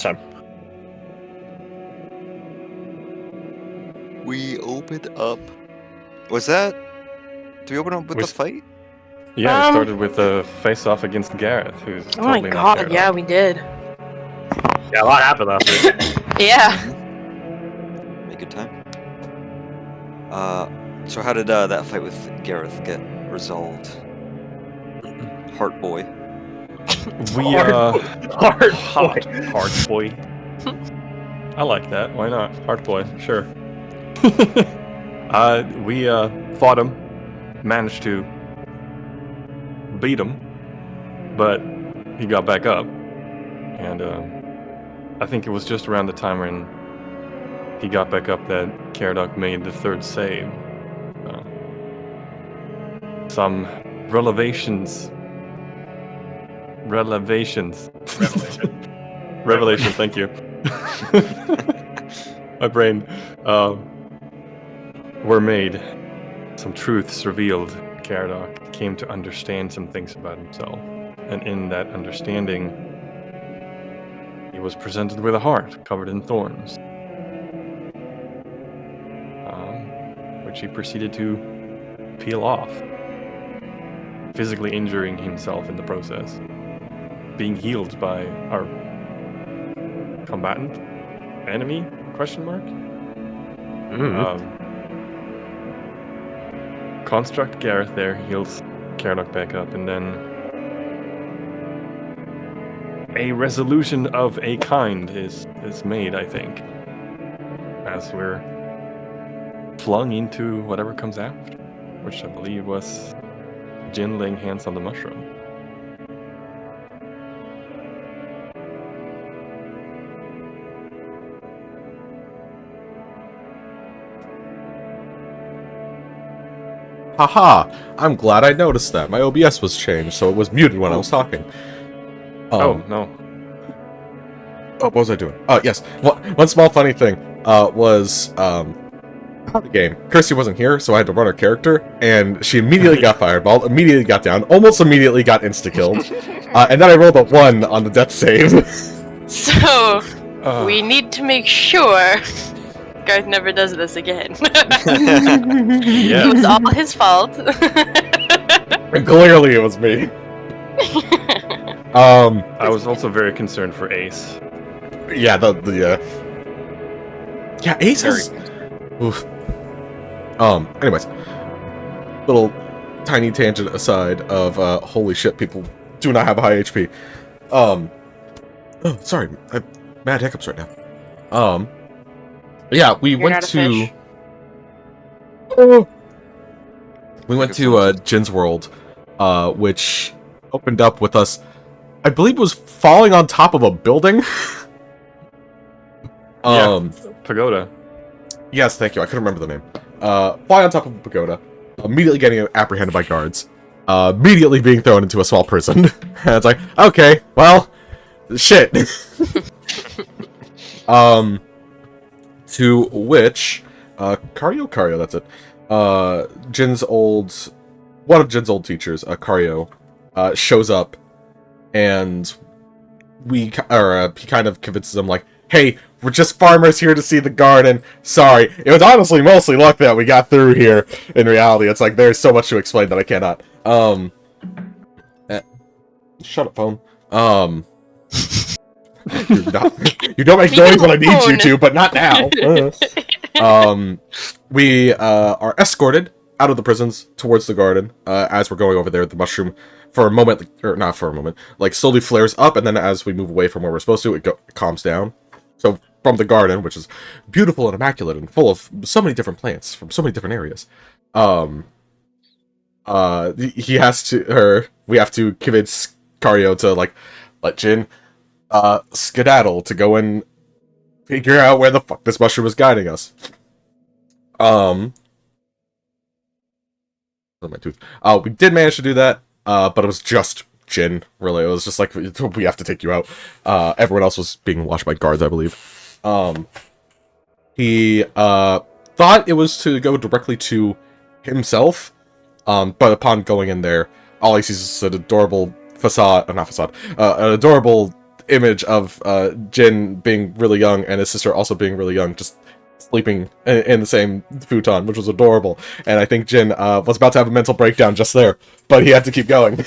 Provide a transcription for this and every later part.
So, We opened up. Was that? Did we open up with the fight? Yeah, we started with a face-off against Gareth, who's Oh my totally not god, yeah, we did. yeah, a lot happened last week. Yeah. Make good time. So how did that fight with Gareth get resolved? Heart boy. We Hard boy. I like that. Why not? Heart boy, sure. We fought him, managed to beat him, but he got back up, and I think it was just around the time when he got back up that Caradoc made the third save. Some revelations. Revelations, thank you. My brain. Were made. Some truths revealed. Caradoc came to understand some things about himself. And in that understanding, he was presented with a heart covered in thorns. Which he proceeded to peel off, physically injuring himself in the process. Being healed by our combatant? Enemy? Question mark? Construct Gareth there heals Caradoc back up, and then a resolution of a kind is made, I think, as we're flung into whatever comes after, which I believe was Jin laying hands on the mushroom. Haha! I'm glad I noticed that. My OBS was changed, so it was muted when I was talking. Oh, no. Oh, what was I doing? Oh, yes. One small funny thing was, how the game. Kirsty wasn't here, so I had to run her character, and she immediately got fireballed, immediately got down, almost immediately got insta-killed, and then I rolled a 1 on the death save. So, we need to make sure Garth never does this again. Yeah. It was all his fault. And clearly it was me. I was also very concerned for Ace. Yeah, yeah, Ace is... Oof. Anyways. Little tiny tangent aside of, holy shit, people do not have a high HP. Oh, sorry, I have mad hiccups right now. Yeah, we went to... We went to, Jin's World, which opened up with us, I believe it was falling on top of a building. Pagoda. Yes, thank you. I couldn't remember the name. Fly on top of a pagoda, immediately getting apprehended by guards, immediately being thrown into a small prison. And it's like, okay, well, shit. To which, Cario, that's it. One of Jin's old teachers, Cario, shows up, and he kind of convinces him, like, hey, we're just farmers here to see the garden. Sorry. It was honestly mostly luck that we got through here. In reality, it's like, there's so much to explain that I cannot. Shut up, phone. You don't make noise when I need you to, but not now. We are escorted out of the prisons towards the garden. As we're going over there, the mushroom, for a moment, or not for a moment, like slowly flares up, and then as we move away from where we're supposed to, it calms down. So from the garden, which is beautiful and immaculate and full of so many different plants from so many different areas, we have to convince Cario to, like, let Jin skedaddle to go and figure out where the fuck this mushroom is guiding us. My tooth. We did manage to do that, but it was just Jin, really. It was just like, we have to take you out. Everyone else was being watched by guards, I believe. He thought it was to go directly to himself, but upon going in there, all he sees is an adorable an adorable image of Jin being really young and his sister also being really young, just sleeping in the same futon, which was adorable. And I think Jin was about to have a mental breakdown just there, but he had to keep going.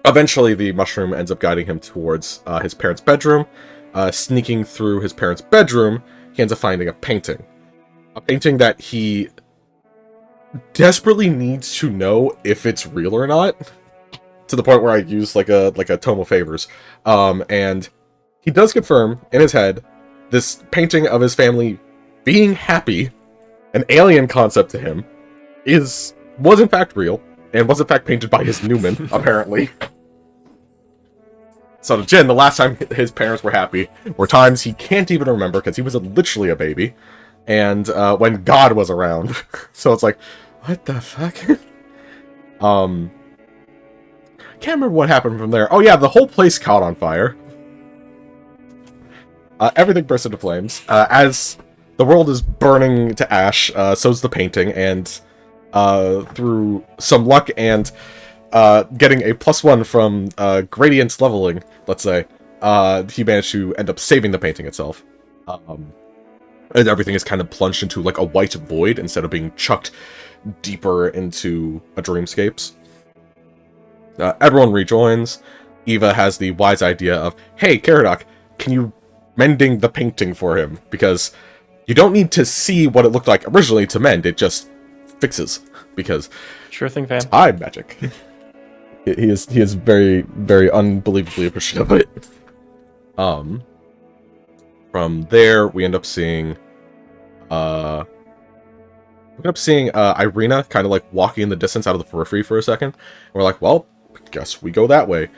Eventually, the mushroom ends up guiding him towards his parents' bedroom. Sneaking through his parents' bedroom, he ends up finding a painting. A painting that he desperately needs to know if it's real or not, to the point where I use like a tome of favors. And he does confirm in his head this painting of his family being happy, an alien concept to him, was in fact real, and was in fact painted by his Newman, apparently. So to Jin, the last time his parents were happy were times he can't even remember because he was literally a baby, and when God was around. So it's like, what the fuck? Can't remember what happened from there. Oh yeah, the whole place caught on fire. Everything burst into flames. As the world is burning to ash, so's the painting, and through some luck and getting a +1 from gradient leveling, let's say, he managed to end up saving the painting itself. And everything is kind of plunged into like a white void instead of being chucked deeper into a dreamscapes. Everyone rejoins. Eva has the wise idea of, hey, Caradoc, can you mending the painting for him? Because you don't need to see what it looked like originally to mend, it just fixes. Because Sure thing, fam. time magic. He is very, very unbelievably appreciative of it. From there, we end up seeing Irina kind of like walking in the distance out of the periphery for a second. And we're like, well, guess we go that way.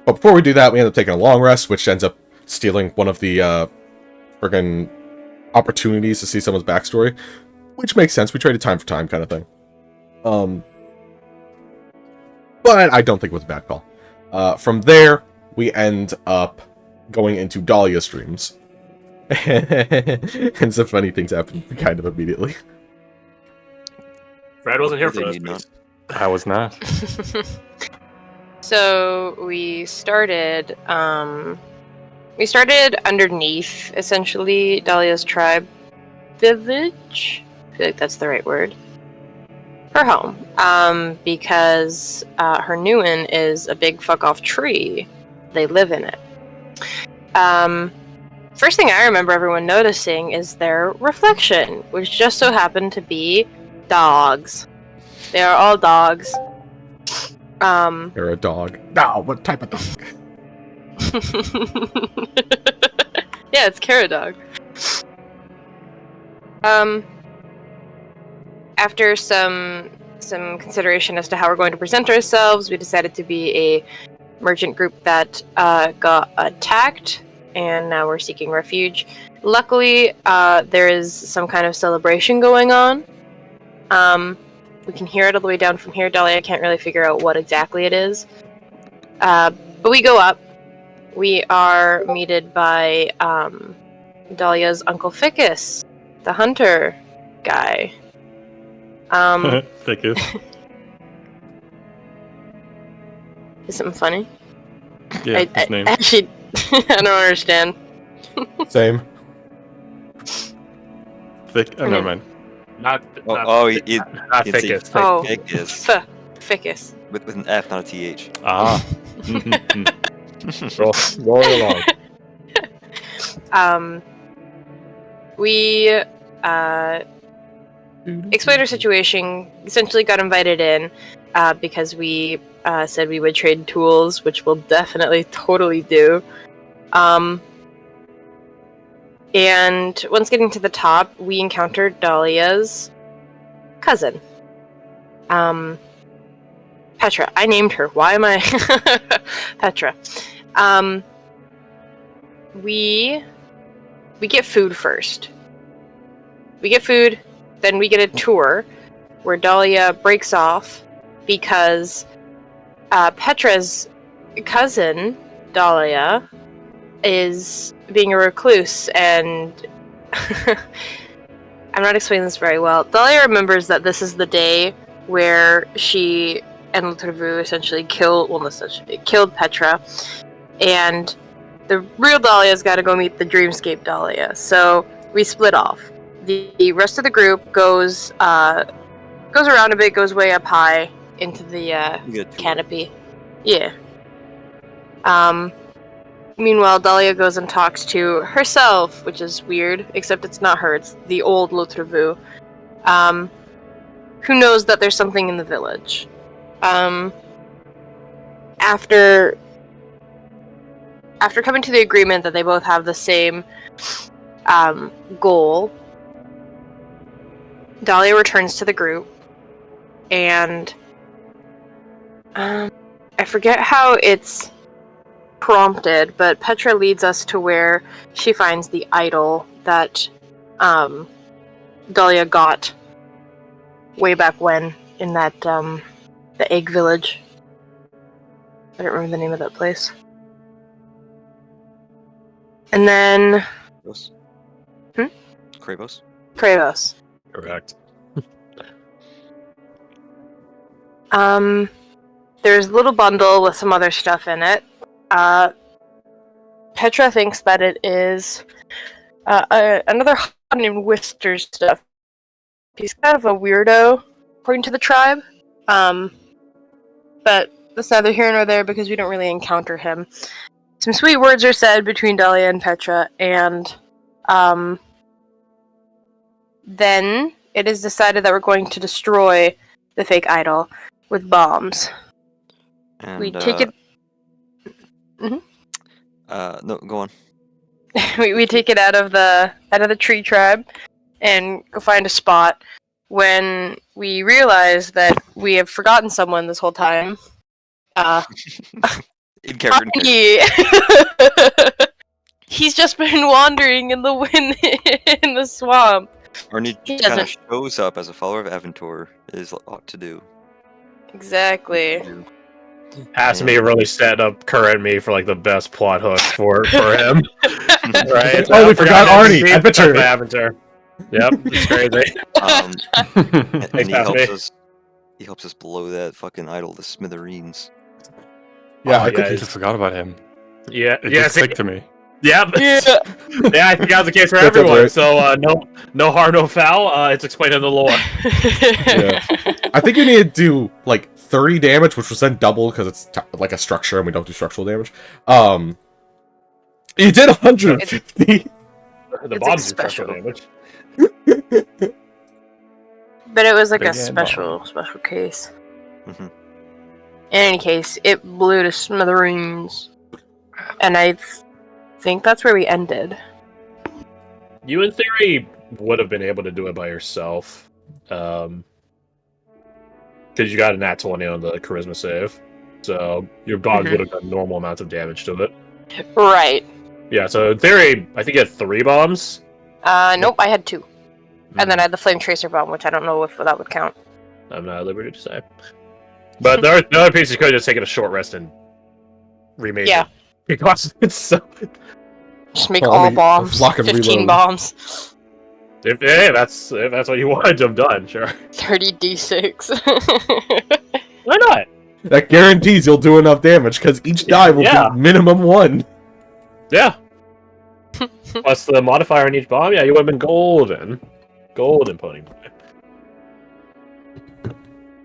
But before we do that, we end up taking a long rest, which ends up stealing one of the friggin' opportunities to see someone's backstory, which makes sense. We traded time for time kind of thing. But I don't think it was a bad call. From there, we end up going into Dahlia's dreams. And some funny things happen kind of immediately. Fred wasn't here for They us. need not. I was not. So we started underneath, essentially, Dahlia's tribe village. I feel like that's the right word. Her home. Because her Nuin is a big fuck off tree. They live in it. First thing I remember everyone noticing is their reflection, which just so happened to be dogs. They are all dogs. You're a dog. No, what type of dog? Yeah, it's Caradog. After some consideration as to how we're going to present ourselves, we decided to be a merchant group that got attacked, and now we're seeking refuge. Luckily, there is some kind of celebration going on. We can hear it all the way down from here. Dahlia can't really figure out what exactly it is. But we go up. We are meted by Dahlia's Uncle Ficus, the hunter guy. Thick is. Is something funny? Yeah, his name. Actually, I don't understand. Same. Thick. Oh, never mind. Not It's thickest. Oh. Ficus. Ficus. With an F, not a TH. Ah. Roll along. We explained our situation, essentially got invited in because we said we would trade tools, which we'll definitely totally do. And once getting to the top, we encountered Dahlia's cousin. Petra. I named her. Why am I... Petra. We get food first. We get food, then we get a tour where Dahlia breaks off because Petra's cousin, Dahlia, is being a recluse, and I'm not explaining this very well. Dahlia remembers that this is the day where she and Letrevu essentially killed Petra, and the real Dahlia's got to go meet the Dreamscape Dahlia. So we split off. The rest of the group goes around a bit, goes way up high into the canopy. Yeah. Meanwhile, Dahlia goes and talks to herself, which is weird, except it's not her, it's the old Lotrevu, who knows that there's something in the village. After coming to the agreement that they both have the same goal, Dahlia returns to the group, and I forget how it's prompted, but Petra leads us to where she finds the idol that Dahlia got way back when in that the egg village. I don't remember the name of that place. And then Kravos? Kravos. Correct. There's a little bundle with some other stuff in it. Petra thinks that it is another named Wister's stuff. He's kind of a weirdo, according to the tribe. But that's neither here nor there because we don't really encounter him. Some sweet words are said between Dahlia and Petra, and then it is decided that we're going to destroy the fake idol with bombs. And, we take it. No, go on. we take it out of the tree tribe and go find a spot. When we realize that we have forgotten someone this whole time, In character. He's just been wandering in the wind in the swamp. Arnie He kind of doesn't- shows up as a follower of Aventur, is ought to do. Exactly. Has to be really setting up current me for like the best plot hook for him. Right? Oh, we forgot Arnie. Adventure. Adventure. Yep, it's crazy. And Exactly. he helps us blow that fucking idol to smithereens. Yeah, I I completely forgot about him. Yeah, It yeah, just clicked to me. Yep. Yeah. Yeah, I think that was the case for That's everyone. right. So no harm, no foul. It's explained in the lore. Yeah. I think you need to do like 30 damage, which was then double because it's like a structure and we don't do structural damage. You did 150. The It's bombs do special. special damage. But it was like a Big hand special case. Mhm. In any case, it blew to smithereens. And I think that's where we ended. You, in theory, would have been able to do it by yourself. Because you got a nat 20 on the charisma save. So your bombs Mhm. would have done normal amounts of damage to it. Right. Yeah, so in theory, I think you had 3 bombs. Nope, I had 2. And then I had the Flame Tracer bomb, which I don't know if that would count. I'm not at liberty to say. But the other piece, you could have just taken a short rest and remade Yeah. it. Because it's so... Just make Well, I all mean, bombs. lock and 15 reload. bombs. If that's what you wanted to have done, sure. 30d6. Why not? That guarantees you'll do enough damage because each die will Yeah. be minimum 1. Yeah. Plus the modifier on each bomb, yeah, you would have been golden. Golden putting.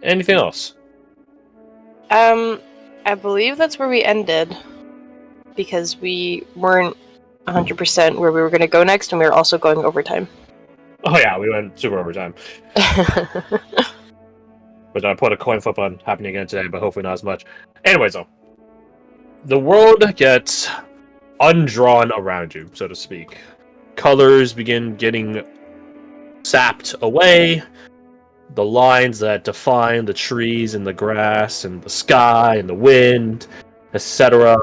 Anything else? I believe that's where we ended. Because we weren't 100% where we were going to go next, and we were also going overtime. Oh yeah, we went super overtime. But I put a coin flip on happening again today, but hopefully not as much. Anyways, though. The world gets undrawn around you, so to speak. Colors begin getting sapped away. The lines that define the trees and the grass and the sky and the wind, etc.,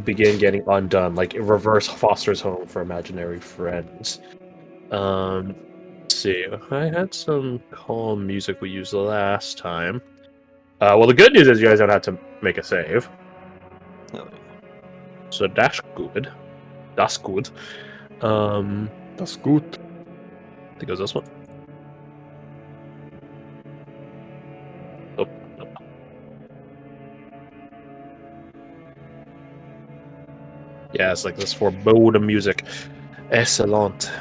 begin getting undone, like reverse Foster's Home for imaginary friends. Let's see. I had some calm music we used last time. Well, the good news is you guys don't have to make a save. Oh, So that's good. That's good. That's good. I think it was this one. Oh, no. Yes, like this foreboding music. Excellent.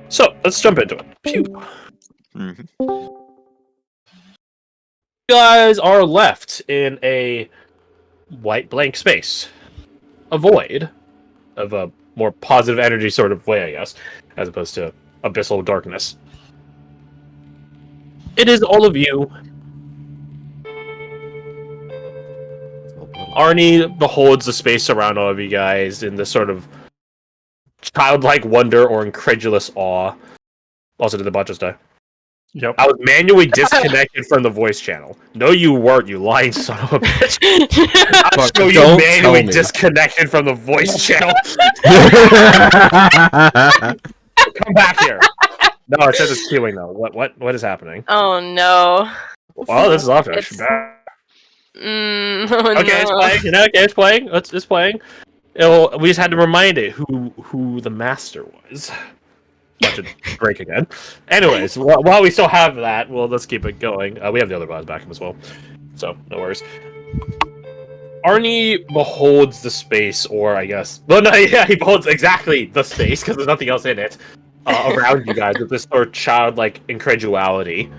So, let's jump into it. Phew. Mhm. You guys are left in a white blank space. A void of a more positive energy sort of way, I guess, as opposed to abyssal darkness. It is all of you. Arnie beholds the space around all of you guys in this sort of childlike wonder or incredulous awe. Also, did the bot just die? Yep. I was manually disconnected from the voice channel. No, you weren't, you lying son of a bitch. I'll Fuck, show you don't manually tell me. disconnected from the voice channel. Come back here. No, it says it's queuing though. What is happening? Oh no. Well, this is off. Oh, Okay, it's no. playing. Okay, it's playing. It's playing. We just had to remind it who the master was. Watch it break again. Anyways, while we still have that, well, let's keep it going. We have the other boss back as well, so no worries. Arnie beholds the space, or I guess, well, no, yeah, he beholds exactly the space because there's nothing else in it around you guys with this sort of childlike incredulity.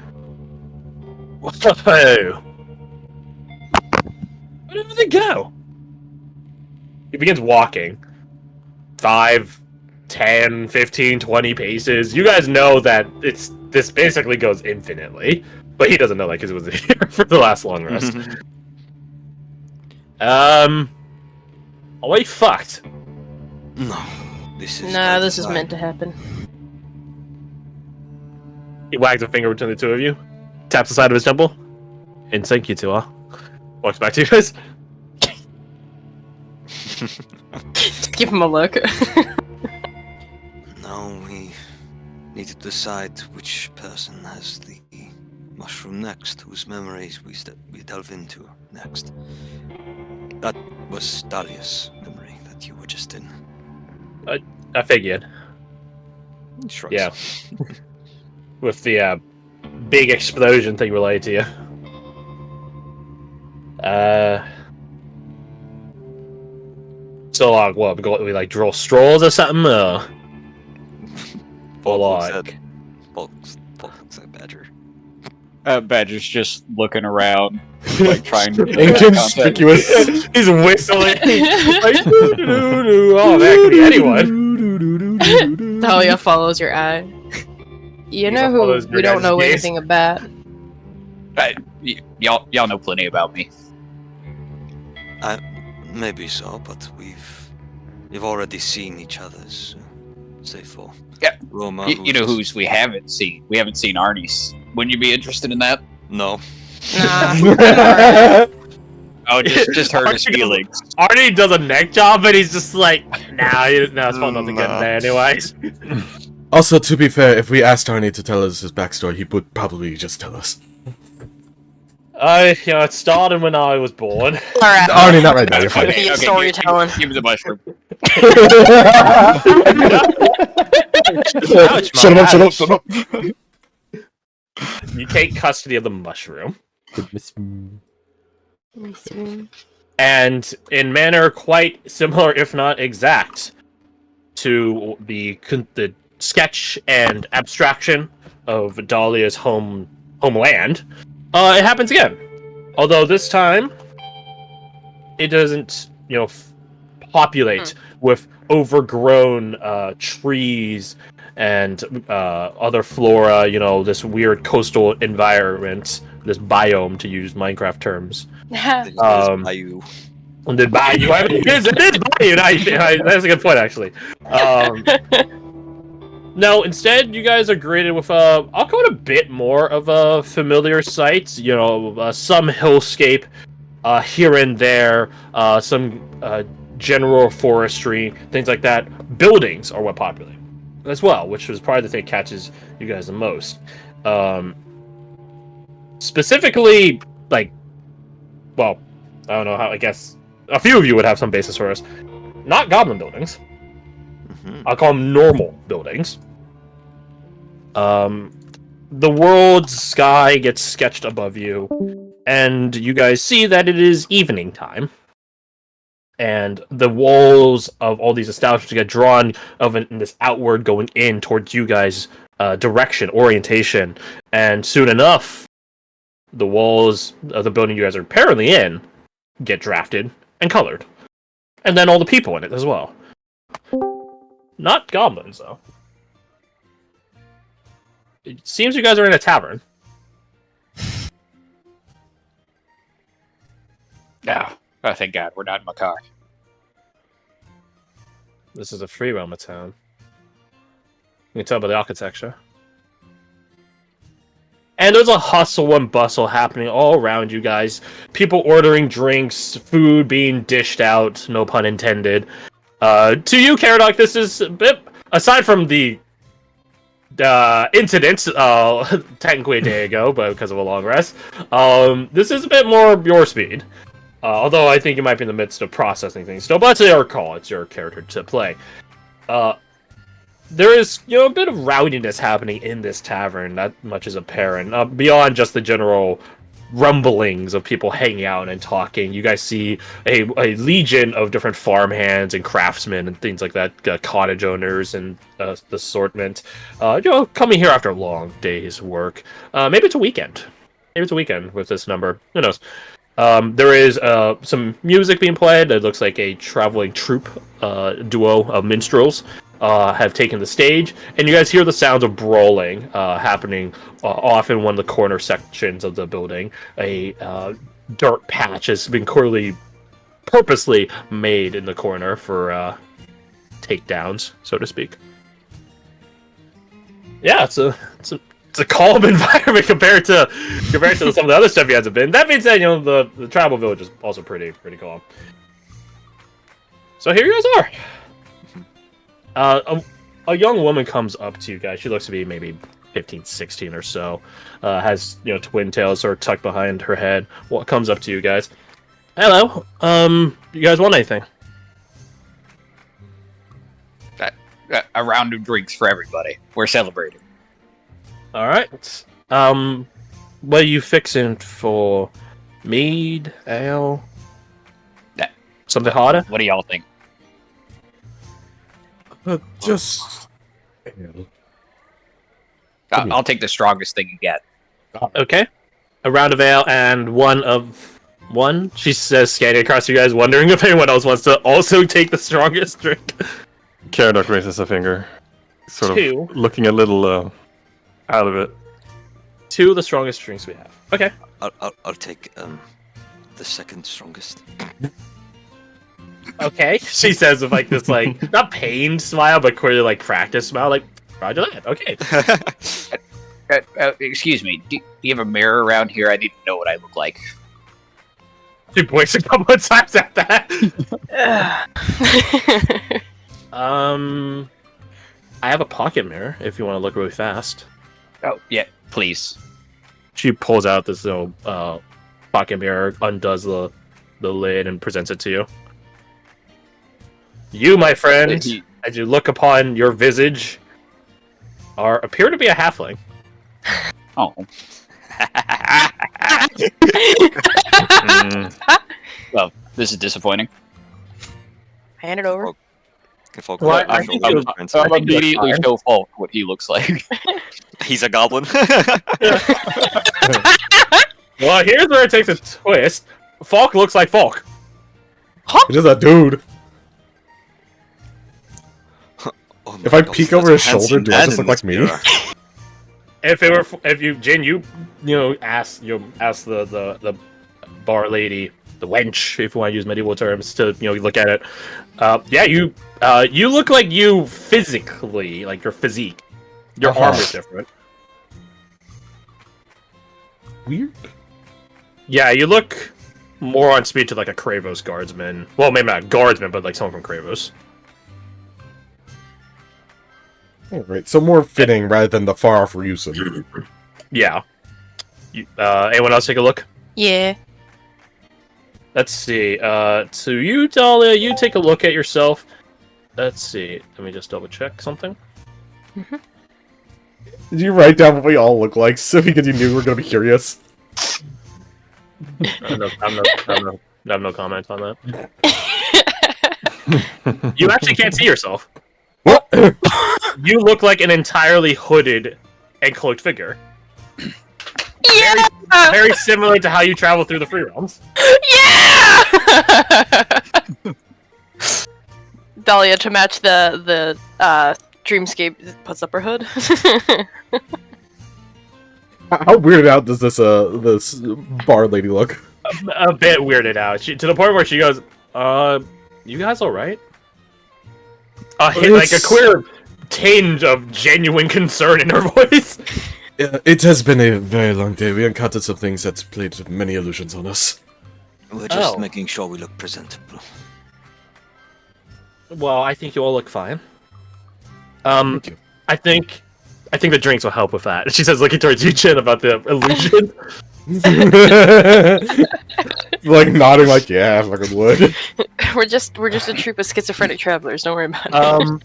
Whoa! Where did they go? He begins walking. 5, 10, 15, 20 paces. You guys know that this basically goes infinitely, but he doesn't know that because he was here for the last long rest. Oh, we fucked. No, this is. Nah, by this is design. meant to happen. He wags a finger between the two of you, taps the side of his temple, and thank you to all. Walks back to you guys. Give him a look. Now we need to decide which person has the mushroom next, whose memories we delve into next. That was Dahlia's memory that you were just in. I figured. He shrugs. Yeah. With the big explosion thing related to you. So like, what? We like draw straws or something? Or like, Bulk looks like Badger. Badger's just looking around, like trying to. Inconspicuous. he's whistling. Like, doo-doo-doo-doo. Oh, that could be anyone. Dahlia follows your eye. You know who follows your we don't guys' know gaze. anything about. Y'all know plenty about me. Maybe so, but we've already seen each other's, say for Yeah. Roma. You know whose we haven't seen. We haven't seen Arnie's. Wouldn't you be interested in that? No. Nah. Oh, just hurt his feelings. Arnie does a neck job, but he's just like, nah, it's fun not to get in there anyways. Also, to be fair, if we asked Arnie to tell us his backstory, he would probably just tell us. It started when I was born. Alright. Arnie, not right now, you're fine. Be a storytelling. Give me the mushroom. Ouch, Shut man. him up, shut up. You take custody of the mushroom. And in manner quite similar, if not exact, to the sketch and abstraction of Dahlia's homeland, it happens again. Although this time, it doesn't, populate with overgrown trees and other flora. This weird coastal environment, this biome, to use Minecraft terms. Bayou. And the bayou. It is bayou. That's a good point, actually. No, instead, you guys are greeted with I'll call it a bit more of a familiar sight. Some hillscape here and there, some general forestry, things like that. Buildings are what populate as well, which was probably the thing that catches you guys the most. Specifically, I don't know how. I guess a few of you would have some basis for us. Not goblin buildings. I'll call them normal buildings. The world's sky gets sketched above you, and you guys see that it is evening time. and the walls of all these establishments get drawn in this outward going in towards you guys direction, orientation, and soon enough, the walls of the building you guys are apparently in get drafted and colored, and then all the people in it as well. Not goblins, though. It seems you guys are in a tavern. No. Oh, thank God, we're not in my car. This is a free realm of town. You can tell by the architecture. And there's a hustle and bustle happening all around you guys. People ordering drinks, food being dished out, no pun intended. To you, Caradoc, this is a bit... Aside from the incident, technically a day ago, but because of a long rest, this is a bit more your speed. Although I think you might be in the midst of processing things still, but it's your call. It's your character to play. There is, a bit of rowdiness happening in this tavern. Not much is apparent. Beyond just the general rumblings of people hanging out and talking, you guys see a legion of different farmhands and craftsmen and things like that, cottage owners and the assortment, coming here after a long day's work. Maybe it's a weekend. Maybe it's a weekend with this number. Who knows? There is some music being played. It looks like a traveling troupe, duo of minstrels have taken the stage, and you guys hear the sounds of brawling happening off in one of the corner sections of the building. A dirt patch has been purposely made in the corner for takedowns, so to speak. Yeah, it's a calm environment compared to some of the other stuff you guys have been. That being said, the tribal village is also pretty calm. So here you guys are. A young woman comes up to you guys. She looks to be maybe 15, 16 or so. Has twin tails sort of tucked behind her head. What comes up to you guys? Hello. You guys want anything? A round of drinks for everybody. We're celebrating. All right. What are you fixing for? Mead, ale, something harder? What do y'all think? Just... I'll take the strongest thing you get. Okay. A round of ale and one. She says, scanning across you guys, wondering if anyone else wants to also take the strongest drink. Caradoc raises a finger, sort Two. of looking a little out of it. Two of the strongest drinks we have. Okay. I'll take the second strongest. Okay. She says with this not pained smile, but clearly practice smile. Roger that. Okay. Excuse me. Do you have a mirror around here? I need to know what I look like. She blinks a couple of times at that. I have a pocket mirror if you want to look really fast. Oh, yeah, please. She pulls out this little pocket mirror, undoes the lid, and presents it to you. You, my friend, as you look upon your visage, appear to be a halfling. Oh. Well, this is disappointing. Hand it over. Well, I think it was- I'll immediately show Falk what he looks like. He's a goblin. Well, here's where it takes a twist. Falk looks like Falk. It is a dude. Oh my If I gosh, peek that's over a his shoulder, handsome do I man just in look this like me? mirror. If Jin, ask the bar lady, the wench, if you want to use medieval terms, to look at it. Yeah, you look like you physically, like your physique. Your armor's different. Weird. Yeah, you look more on speed to a Kravos guardsman. Well, maybe not guardsman, but someone from Kravos. Alright, so more fitting rather than the far off Ryusen. Yeah. Anyone else take a look? Yeah. Let's see. So you, Dahlia, you take a look at yourself. Let's see. Let me just double check something. Did you write down what we all look like so because you knew we were going to be curious? I have no comment on that. You actually can't see yourself. What? You look like an entirely hooded and cloaked figure. Yeah! Very similar to how you travel through the free realms. Yeah! Dahlia, to match the dreamscape, puts up her hood. How weirded out does this bar lady look? A bit weirded out. To the point where she goes, you guys alright? Like a queer tinge of genuine concern in her voice. It has been a very long day. We encountered some things that played many illusions on us. We're just Oh. making sure we look presentable. Well, I think you all look fine. Thank you. I think the drinks will help with that. She says, looking towards you, Chin, about the illusion. Like nodding, like yeah, I fucking would. we're just a troop of schizophrenic travelers. Don't worry about it.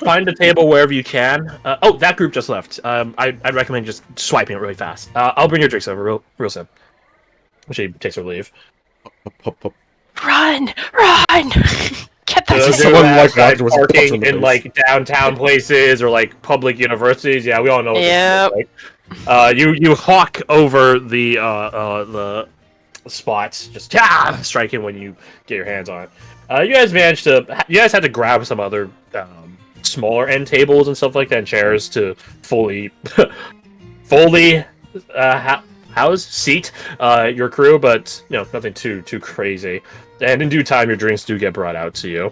Find a table wherever you can. Oh, that group just left. I'd recommend just swiping it really fast. I'll bring your drinks over real soon. She takes her leave. Run! Get that Those shit. Someone, who like, have walked towards the parking butcher in the in face. like downtown places or like public universities. Yeah, we all know. What Yep. this is like. You hawk over the spots, just striking when you get your hands on it. You guys had to grab some other smaller end tables and stuff like that, and chairs to fully seat your crew, but nothing too crazy. And in due time, your drinks do get brought out to you.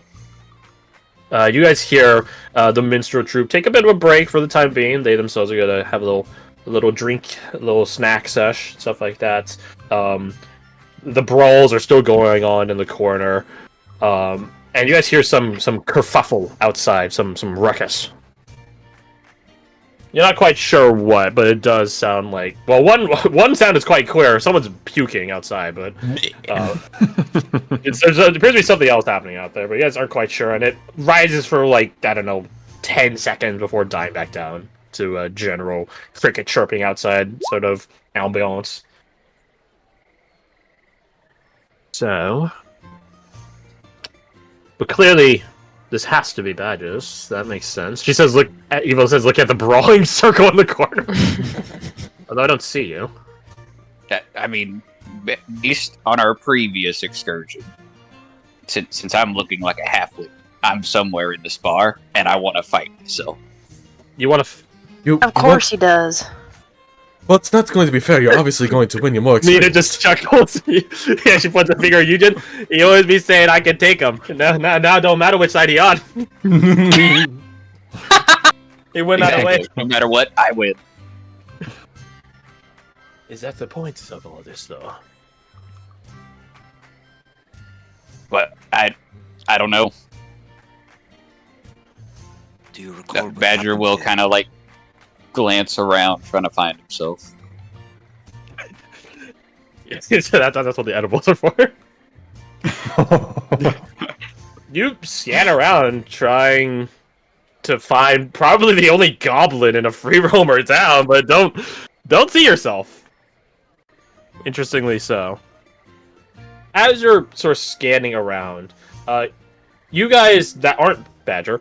You guys hear the minstrel troupe take a bit of a break for the time being. They themselves are gonna have a little drink, a little snack sesh, stuff like that. The brawls are still going on in the corner, and you guys hear some kerfuffle outside, some ruckus. You're not quite sure what, but it does sound like... Well, one sound is quite clear. Someone's puking outside, but... there appears to be something else happening out there, but you guys aren't quite sure, and it rises for, like, I don't know, 10 seconds before dying back down to a general cricket chirping outside sort of ambiance. So... But clearly... This has to be badges. That makes sense. She says, "Look." Evo says, "Look at the brawling circle in the corner." Although I don't see you. I mean, at least on our previous excursion, since I'm looking like a halfwit, I'm somewhere in this bar, and I want to fight myself. You want to? Of course he does. Well, it's not going to be fair. You're obviously going to win. You're more Nina experienced. just chuckles. Yeah, she points a finger at Eugen. He always be saying, "I can take him." Now, don't matter which side he on. He went out of way. No matter what, I win. Is that the point of all this, though? But I don't know. Do you recall? what Badger happened will here? kind of like glance around, trying to find himself. So that's what the edibles are for. You scan around trying to find probably the only goblin in a free roamer town, but don't see yourself. Interestingly so. As you're sort of scanning around, you guys that aren't Badger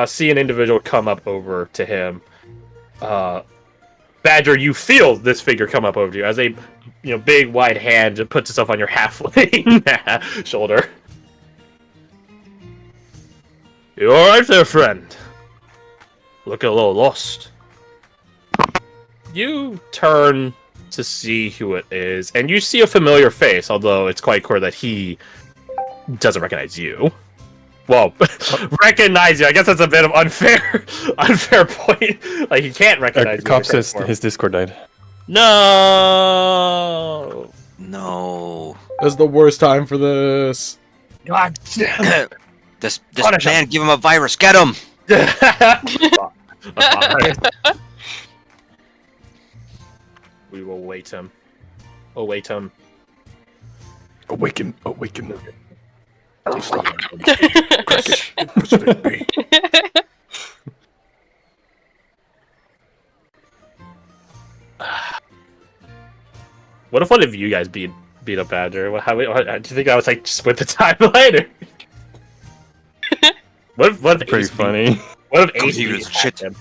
see an individual come up over to him. Badger, you feel this figure come up over to you as a big wide hand puts itself on your halfling shoulder. You alright there, friend? Look a little lost. You turn to see who it is, and you see a familiar face, although it's quite clear that he doesn't recognize you. Well, recognize you. I guess that's a bit of unfair point. Like, he can't recognize you. Cop says his Discord died. No! No. It's the worst time for this. God damn it. This Punish man, him. give him a virus. Get him. We will wait him. Await him. Awaken. What if one of you guys beat up Badger? Do you think I was like split the timeline? What if Pretty Ace funny. What if Oh, Ace he beat was shit. him?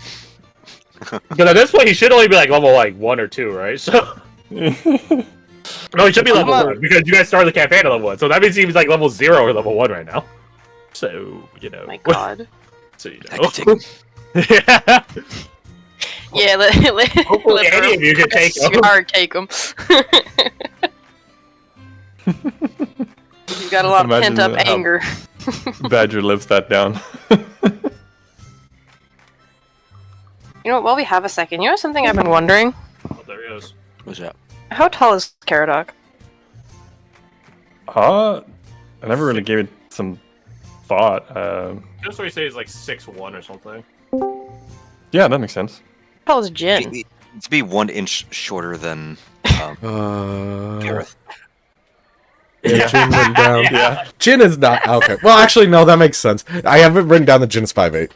Because at this point, he should only be like level like 1 or 2, right? So no, he should be level 1 because you guys started the campaign at level 1. So that means he's like level 0 or level 1 right now. So Oh my god. So you I know. can take him. Yeah. Yeah, Hopefully any of you can take him. Hard take him. You've got a lot of Imagine pent up how- anger. Badger lives that down. You know what? While we have a second, you know something I've been wondering? Oh, there he goes. What's that? How tall is Caradoc? I never really gave it some thought. Just what you say is like 6'1" or something. Yeah, that makes sense. How tall is Jin? To be 1 inch shorter than Gareth. Yeah, Jin written down. Yeah. Jin is not okay. Well, actually, no, that makes sense. I haven't written down that Jin's 5'8".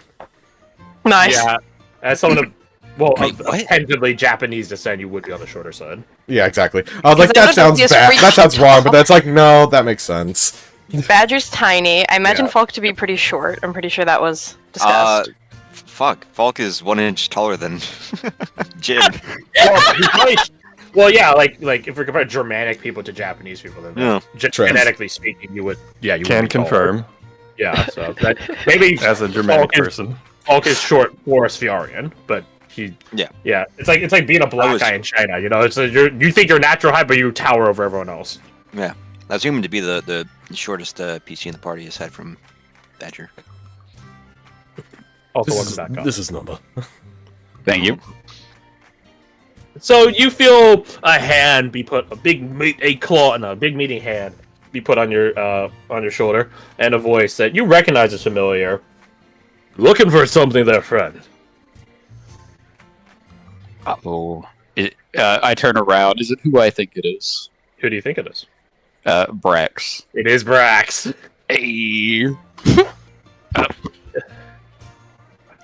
Nice. Yeah. As someone of Wait, of what? tentatively Japanese descent, you would be on the shorter side. Yeah, exactly. I was like, Because I that sounds don't know, bad. he's That sounds freaking wrong, but tall. that's like, no, that makes sense. Badger's tiny. I imagine Yeah. Falk to be pretty short. I'm pretty sure that was discussed. Fuck. Falk is 1 inch taller than Jin. Well, he's probably- well, yeah, like if we compare Germanic people to Japanese people, then Yeah. genetically speaking, you would, yeah, you Can would be taller. confirm Yeah, so that maybe as a Germanic Falk is- person. Falk is short for a Sfiarian, but he, Yeah. it's like being a black was- guy in China. You know, it's you think you're natural height, but you tower over everyone else. I assume him to be the shortest PC in the party aside from Badger. Also, welcome back. Up. This is Nova. Thank you. So you feel a hand be put, a claw and a big meaty hand be put on your shoulder, and a voice that you recognize as familiar. Looking for something there, friend. Oh, I turn around. Is it who I think it is? Who do you think it is? Brax. It is Brax. Hey.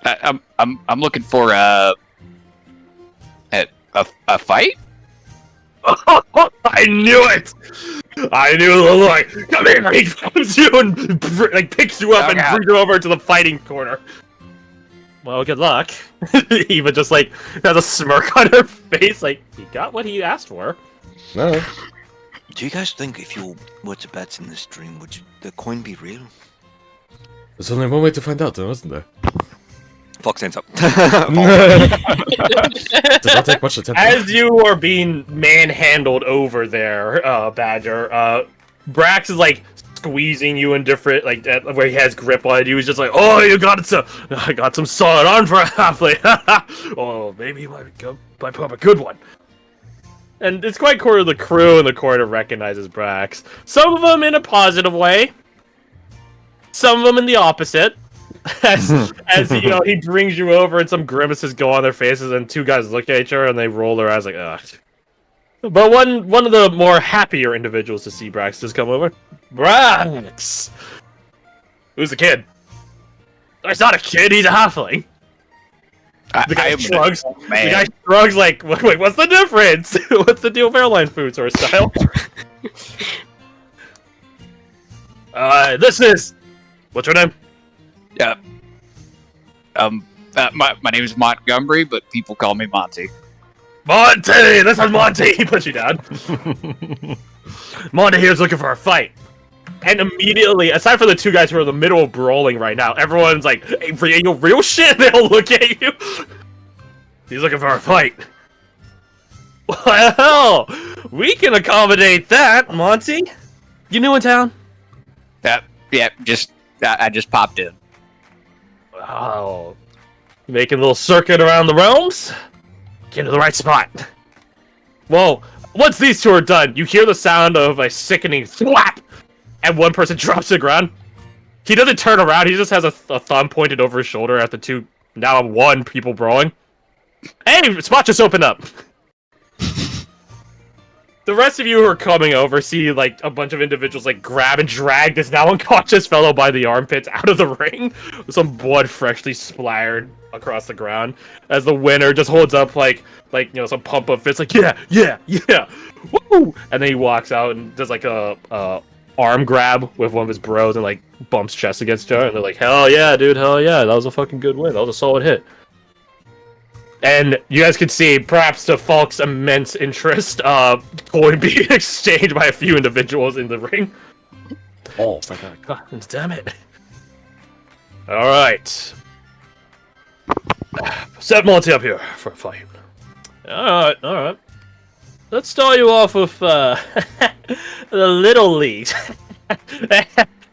I'm looking for a fight. I knew it! I knew the look. Come here! He grabs you and picks you up Oh, and God. brings you over to the fighting corner. Well, good luck. Eva just has a smirk on her face, like he got what he asked for. No. Do you guys think if you were to bet in this dream, would the coin be real? There's only one way to find out, though, isn't there? Falk stands up. Does not take much attention. As you are being manhandled over there, Badger, Brax is like squeezing you in different, where he has grip on you. He's just like, "Oh, I got some solid arm for a halfway. Oh, maybe you might put up a good one." And it's quite clear the crew in the corner recognizes Brax. Some of them in a positive way, some of them in the opposite. As you know, he brings you over and some grimaces go on their faces, and two guys look at each other and they roll their eyes like, ugh. But one of the more happier individuals to see Brax just come over. Brax! Who's the kid? He's not a kid, he's a halfling. The guy shrugs. The guy shrugs like, wait, what's the difference? What's the deal with airline food sort of style? This is... What's your name? Yeah. My name is Montgomery, but people call me Monty. Monty! This is Monty! He puts you down. Monty here's looking for a fight. And immediately, aside from the two guys who are in the middle of brawling right now, everyone's like, hey, real shit? They all look at you. He's looking for a fight. Well, we can accommodate that, Monty. You new in town? Yeah, I just popped in. Oh. Making a little circuit around the realms? Get to the right spot. Well, once these two are done, you hear the sound of a sickening thwap, and one person drops to the ground. He doesn't turn around, he just has a thumb pointed over his shoulder at the two, now one people brawling. Hey, spot just opened up. The rest of you who are coming over see, like, a bunch of individuals, like, grab and drag this now unconscious fellow by the armpits out of the ring, with some blood freshly splattered across the ground, as the winner just holds up, like you know, some pump-up fist, like, yeah, woo! And then he walks out and does, like, a arm grab with one of his bros and like bumps chest against each other, and they're like, "Hell yeah, dude! Hell yeah! That was a fucking good win. That was a solid hit." And you guys can see, perhaps to Falk's immense interest, coin being exchanged by a few individuals in the ring. Oh, my God, damn it! All right, set Monty up here for a fight. All right. Let's start you off with the little league.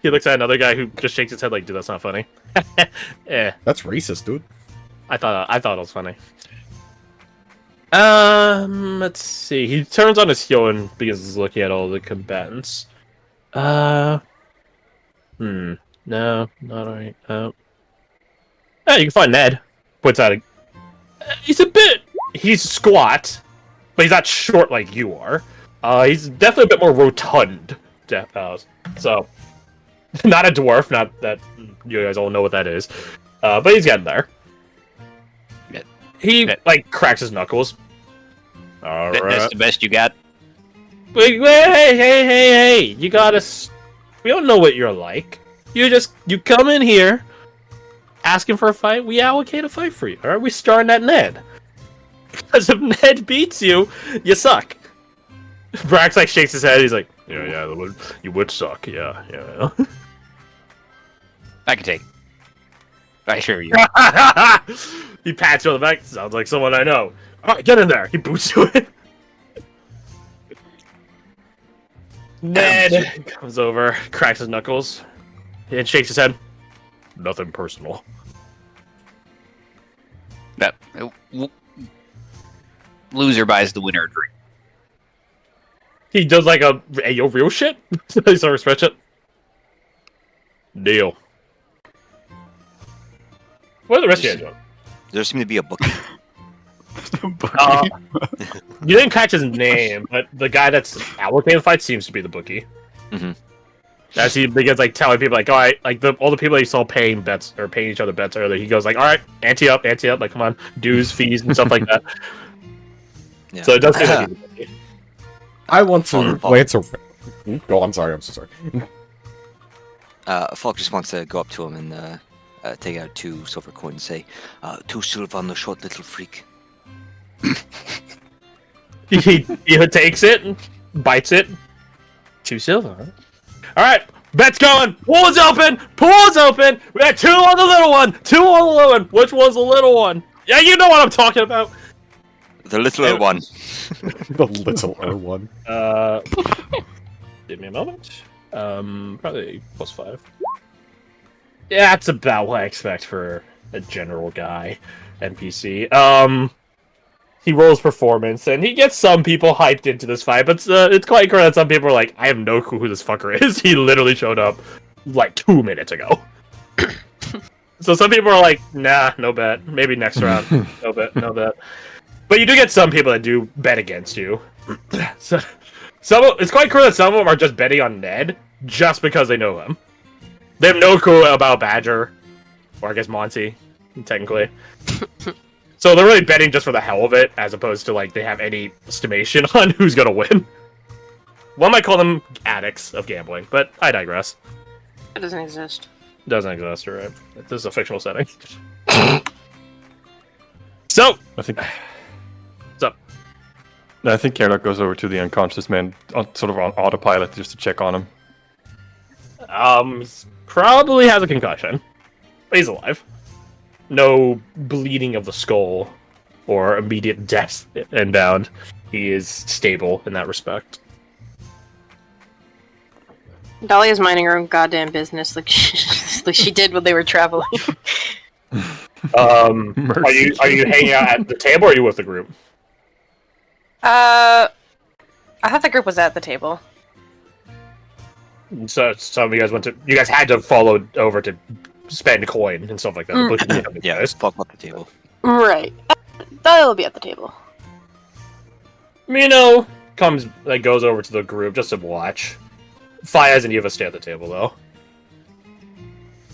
He looks at another guy who just shakes his head like, "Dude, that's not funny." Yeah, That's racist, dude. I thought it was funny. Let's see. He turns on his heel and begins looking at all the combatants. No, not alright. Oh, you can find Ned. Points out. He's squat, but he's not short like you are. He's definitely a bit more rotund. So, not a dwarf. Not that you guys all know what that is. But he's getting there. He like cracks his knuckles. All right. That's the best you got. Wait, hey! You gotta. We don't know what you're like. You come in here, asking for a fight. We allocate a fight for you. All right, we starting at Ned. Because if Ned beats you, you suck. Brax like shakes his head. He's like, yeah, you would suck. Yeah. I can take it. I hear you. He pats you on the back. Sounds like someone I know. All right, get in there. He boots you in. Ned comes over, cracks his knuckles, and shakes his head. Nothing personal. No, loser buys the winner a drink. He does like hey, yo, real shit? He's on respect it. Deal. What are the rest of you guys doing? There seemed to be a bookie. You didn't catch his name, but the guy that's allocating the fight seems to be the bookie. Mm-hmm. As he begins like telling people like, all right, like all the people that you saw paying bets or paying each other bets earlier, he goes like, all right, ante up, like come on, dues, fees, and stuff like that. Yeah. So it does seem like he's the bookie. I want to glance around. Oh, I'm sorry. I'm so sorry. Falk just wants to go up to him and take out 2 silver coins and say, 2 silver on the short little freak. he takes it and bites it. 2 silver, huh? Alright, bet's going! Pool's open! We got 2 on the little one! 2 on the little one! Which one's the little one? Yeah, you know what I'm talking about! The littler one. The littler one. Give me a moment. Probably +5. Yeah, that's about what I expect for a general guy, NPC. He rolls performance, and he gets some people hyped into this fight, but it's quite clear that some people are like, I have no clue who this fucker is. He literally showed up, like, 2 minutes ago. So some people are like, nah, no bet. Maybe next round. No bet. But you do get some people that do bet against you. So it's quite clear that some of them are just betting on Ned, just because they know him. They have no clue about Badger, or I guess Monty, technically. So they're really betting just for the hell of it, as opposed to, like, they have any estimation on who's gonna win. One might call them addicts of gambling, but I digress. It doesn't exist. Doesn't exist, you're right. This is a fictional setting. So, I think what's up? I think Kerdok goes over to the unconscious man, sort of on autopilot, just to check on him. Probably has a concussion. But he's alive. No bleeding of the skull or immediate death inbound. He is stable in that respect. Dahlia's minding her own goddamn business, like she did when they were traveling. Are you hanging out at the table, or are you with the group? I thought the group was at the table. So some of you guys you guys had to follow over to spend coin and stuff like that. Yeah, let's fuck up the table. Right. Dahlia will be at the table. Mino goes over to the group just to watch. Fayez and Eva stay at the table, though.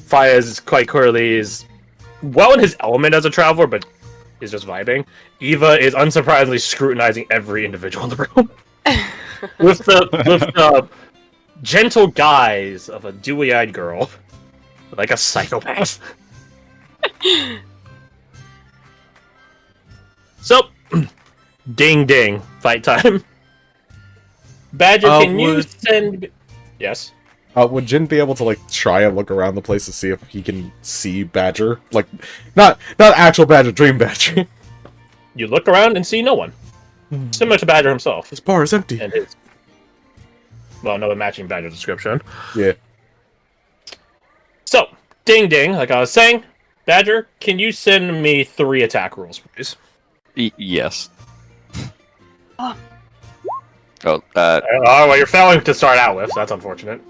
Fayez quite clearly is well in his element as a traveler, but is just vibing. Eva is unsurprisingly scrutinizing every individual in the room. with the gentle guise of a dewy-eyed girl, like a psychopath. So, ding ding, fight time. Badger, can you send? Yes. Would Jin be able to like try and look around the place to see if he can see Badger? Like, not actual Badger, Dream Badger. You look around and see no one. Similar to Badger himself. This bar is empty. And his. Well, no matching Badger description. Yeah. So, ding ding, like I was saying, Badger, can you send me 3 attack rolls, please? Yes. Oh, well, you're failing to start out with, so that's unfortunate.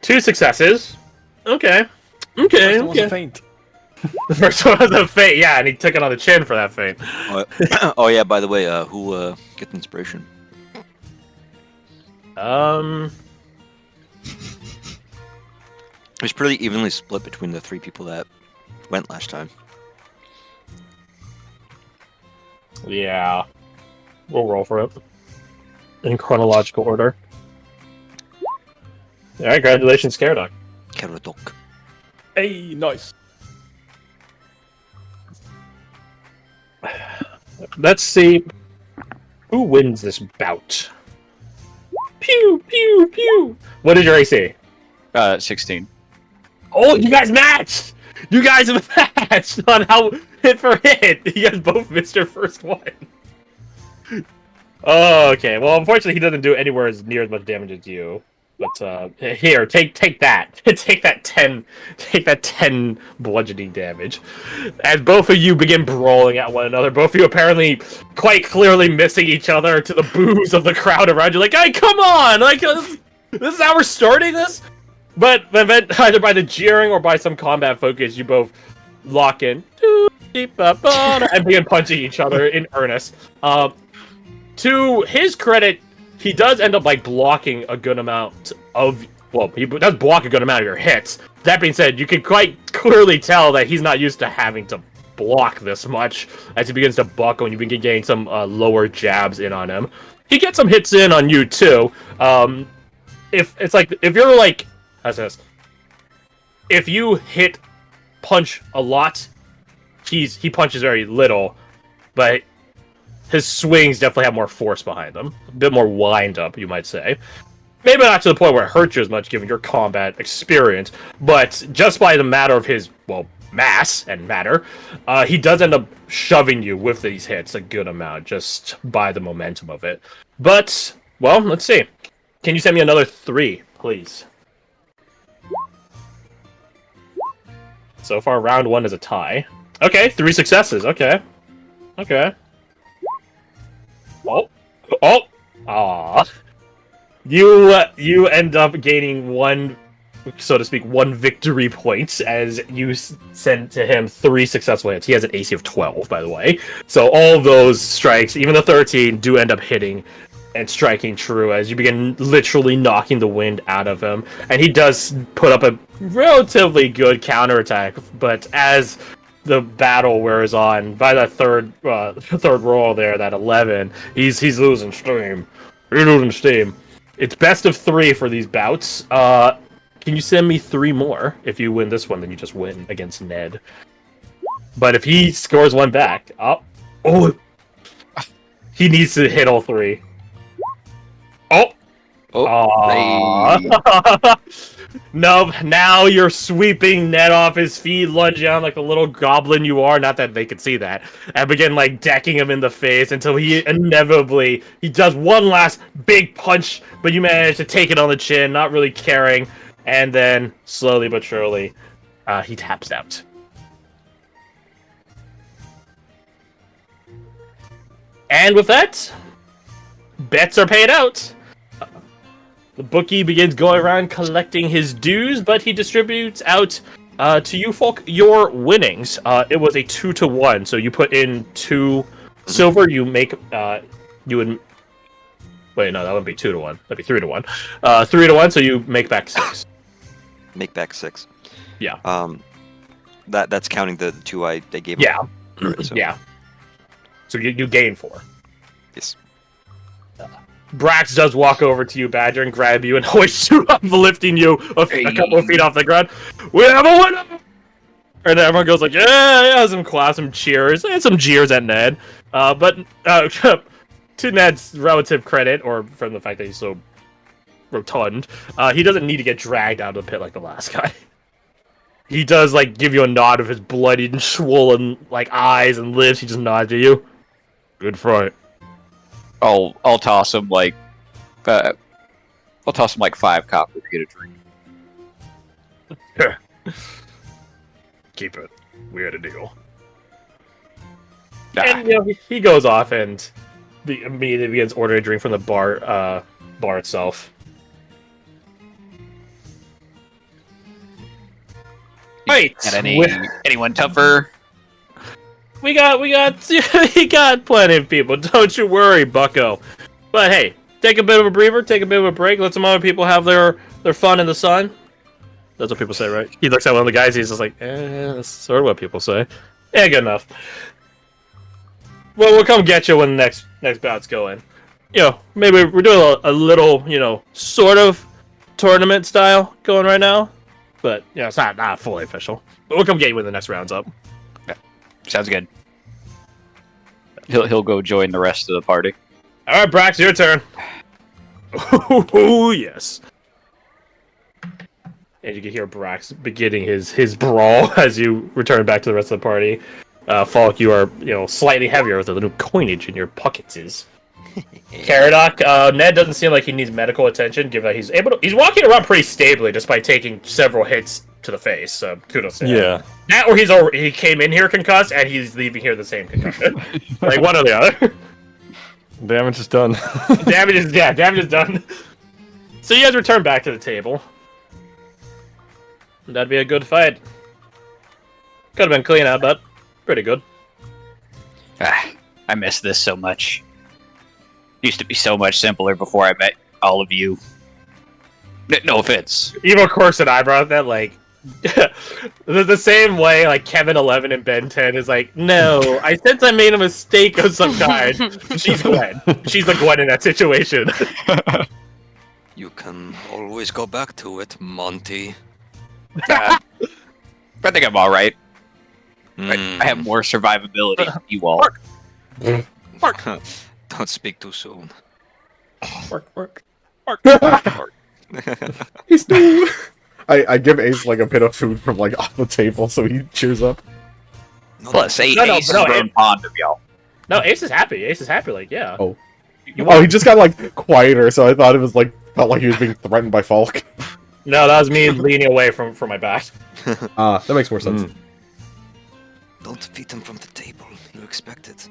2 successes. Okay. Okay. Faint. The first one was a feint, yeah, and he took it on the chin for that feint. Oh yeah, by the way, who get inspiration? It was pretty evenly split between the 3 people that went last time. Yeah. We'll roll for it. In chronological order. Alright, congratulations, Caradog. Caradog. Hey, nice. Let's see who wins this bout. Pew, pew, pew. What is your AC? 16. Oh, you guys matched! You guys have matched on how hit for hit. You guys both missed your first one. Oh, okay. Well, unfortunately, he doesn't do anywhere as near as much damage as you. But here, take that. take that 10 bludgeoning damage. As both of you begin brawling at one another, both of you apparently quite clearly missing each other to the boos of the crowd around you. Like, hey, come on! Like, this is how we're starting this. But either by the jeering or by some combat focus, you both lock in and begin punching each other in earnest. To his credit, he does end up like blocking a good amount of. Well, he does block a good amount of your hits. That being said, you can quite clearly tell that he's not used to having to block this much as he begins to buckle and you begin getting some lower jabs in on him. He gets some hits in on you too. If you're like, how's this? If you punch a lot, he punches very little, but his swings definitely have more force behind them. A bit more wind up, you might say. Maybe not to the point where it hurts you as much given your combat experience, but just by the matter of his, well, mass and matter, he does end up shoving you with these hits a good amount, just by the momentum of it. But, well, let's see. Can you send me another 3, please? So far, round 1 is a tie. Okay, 3 successes, okay. Okay. Aw. You end up gaining 1, so to speak, 1 victory point as you send to him 3 successful hits. He has an AC of 12, by the way. So all of those strikes, even the 13, do end up hitting and striking true as you begin literally knocking the wind out of him. And he does put up a relatively good counterattack, but as the battle wears on, by that third roll there, that 11, he's losing steam. He's losing steam. It's best of 3 for these bouts. Can you send me 3 more? If you win this one, then you just win against Ned. But if he scores 1 back, he needs to hit all 3. No, now you're sweeping Ned off his feet, lunging down like the little goblin you are. Not that they could see that. And begin like decking him in the face until he does 1 last big punch, but you manage to take it on the chin, not really caring. And then slowly but surely, he taps out. And with that, bets are paid out. The bookie begins going around collecting his dues, but he distributes out to you folk your winnings. It was a 2-to-1, so you put in 2 silver. You make you would. Wait, no, that wouldn't be 2-to-1. That'd be 3-to-1. 3-to-1, so you make back 6. Make back 6. Yeah. That's counting the 2 they gave. Yeah. Right, so. Yeah. So you gain 4. Yes. Brax does walk over to you, Badger, and grab you and hoist you up, lifting you a couple of feet off the ground. We have a winner! And everyone goes like, yeah, some claps, some cheers, and some jeers at Ned. But to Ned's relative credit, or from the fact that he's so rotund, he doesn't need to get dragged out of the pit like the last guy. He does like give you a nod of his bloodied and swollen like eyes and lips. He just nods at you. Good fight. I'll toss him like, I'll toss him like 5 copper to get a drink. Keep it. We had a deal. Nah. And he goes off and immediately begins ordering a drink from the bar itself. Right. Got anyone tougher? We got plenty of people. Don't you worry, Bucko. But hey, take a bit of a breather, take a bit of a break, let some other people have their fun in the sun. That's what people say, right? He looks at one of the guys, he's just like, that's sort of what people say. Yeah, good enough. Well, we'll come get you when the next bout's going. Maybe we're doing a little, sort of tournament style going right now. But, it's not fully official. But we'll come get you when the next round's up. Sounds good. He'll go join the rest of the party. All right, Brax, your turn. Oh, yes. And you can hear Brax beginning his brawl as you return back to the rest of the party. Falk, you are slightly heavier with the little coinage in your pockets. Caradoc, Ned doesn't seem like he needs medical attention, given that he's walking around pretty stably just by taking several hits to the face. So kudos to him. Yeah. That or he came in here concussed and he's leaving here the same concussion. Like one or the other. Damage is done. Damage is done. So you guys return back to the table. That'd be a good fight. Could have been clean out, but pretty good. I miss this so much. Used to be so much simpler before I met all of you. No offense. Even Corks and I brought that, like, the same way, like, Kevin 11 and Ben 10 is like, no, I sense I made a mistake of some kind. She's Gwen. She's the Gwen in that situation. You can always go back to it, Monty. I think I'm alright. Mm. I have more survivability than you all. Don't speak too soon. Work. He's new. I give Ace like a bit of food from like off the table so he cheers up. Plus, Ace No, is grown fond of y'all. No, Ace is happy. Like, yeah. Oh. You Oh, he just got like quieter, so I thought it was like felt like he was being threatened by Falk. No, that was me leaning away from my back. That makes more sense. Don't feed him from the table. You expect it.